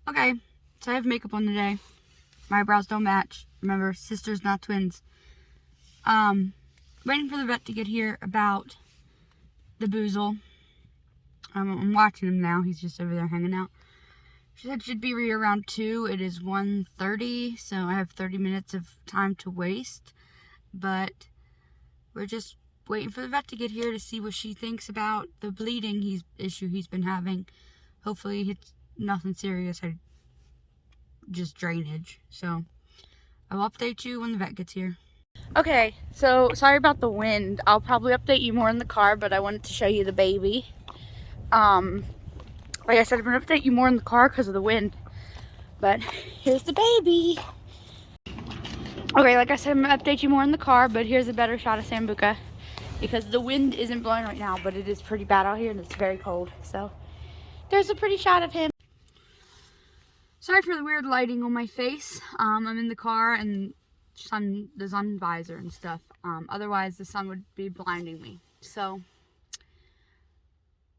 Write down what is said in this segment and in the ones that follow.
Okay, so I have makeup on today. My eyebrows don't match. Remember, sisters, not twins. Waiting for the vet to get here about the boozle. I'm watching him now. He's just over there hanging out. She said she'd be here around 2. It is 1:30, so I have 30 minutes of time to waste. But we're just waiting for the vet to get here to see what she thinks about the bleeding issue he's been having. Hopefully it's nothing serious. Just drainage. So I'll update you when the vet gets here. Okay, so sorry about the wind. I'll probably update you more in the car, but I wanted to show you the baby. Like I said, I'm gonna update you more in the car because of the wind. But here's the baby. Okay, like I said, I'm gonna update you more in the car, but here's a better shot of Sambuca because the wind isn't blowing right now, but it is pretty bad out here and it's very cold. So there's a pretty shot of him. Sorry for the weird lighting on my face. I'm in the car and the sun visor and stuff. Otherwise the sun would be blinding me. So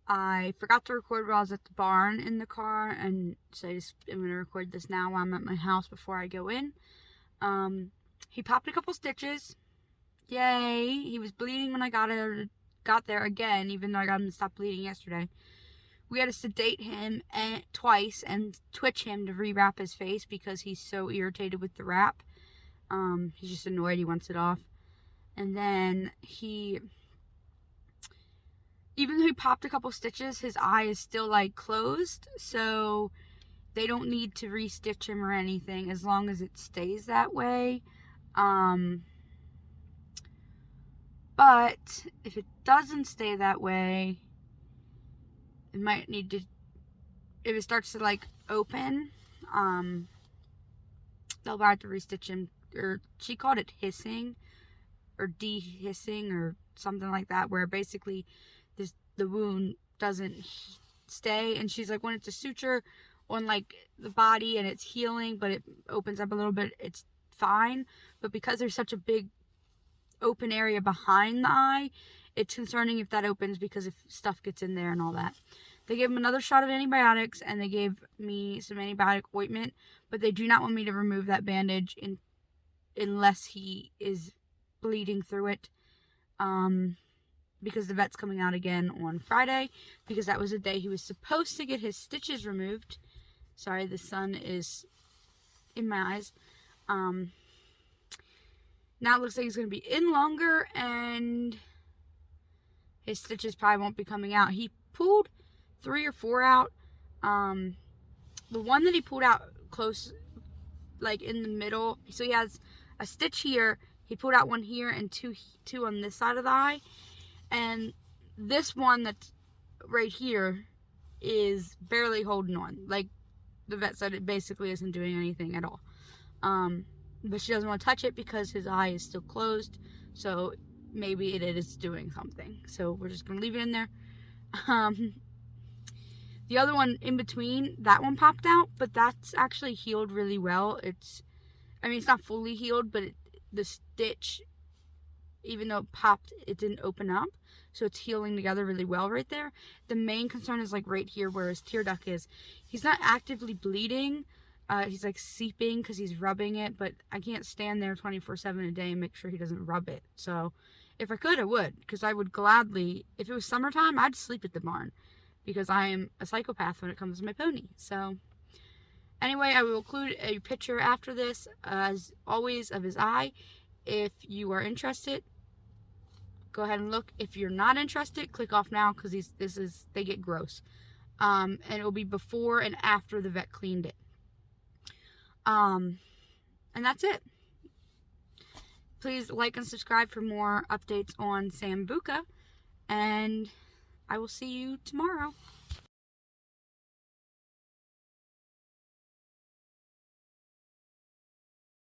I forgot to record while I was at the barn in the car, and so I'm going to record this now while I'm at my house before I go in. He popped a couple stitches. Yay! He was bleeding when I got there again, even though I got him to stop bleeding yesterday. We had to sedate him twice and twitch him to rewrap his face because he's so irritated with the wrap. He's just annoyed. He wants it off. And then even though he popped a couple stitches, his eye is still like closed, so they don't need to restitch him or anything as long as it stays that way. But if it doesn't stay that way, it might need to, if it starts to like open, they'll have to restitch him, or she called it hissing or de-hissing or something like that, where basically the wound doesn't stay, and she's like, when it's a suture on like the body and it's healing but it opens up a little bit, it's fine. But because there's such a big open area behind the eye, it's concerning if that opens because if stuff gets in there and all that. They gave him another shot of antibiotics and they gave me some antibiotic ointment, but they do not want me to remove that bandage unless he is bleeding through it. Because the vet's coming out again on Friday, because that was the day he was supposed to get his stitches removed. Sorry, the sun is in my eyes. Now it looks like he's going to be in longer, and his stitches probably won't be coming out. He pulled 3 or 4 out. The one that he pulled out close, like in the middle, so he has a stitch here, he pulled out 1 here and two on this side of the eye. And this one that's right here is barely holding on. Like the vet said, it basically isn't doing anything at all. But she doesn't want to touch it because his eye is still closed. So maybe it is doing something. So we're just going to leave it in there. The other one in between, that one popped out, but that's actually healed really well. It's not fully healed, but the stitch, even though it popped, it didn't open up. So it's healing together really well right there. The main concern is like right here where his tear duct is. He's not actively bleeding. He's like seeping because he's rubbing it, but I can't stand there 24/7 a day and make sure he doesn't rub it. So if I could, I would, because I would gladly, if it was summertime, I'd sleep at the barn because I am a psychopath when it comes to my pony. So anyway, I will include a picture after this, as always, of his eye. If you are interested, go ahead and look. If you're not interested, click off now because they get gross. And it will be before and after the vet cleaned it. And that's it. Please like and subscribe for more updates on Sambuca, and I will see you tomorrow.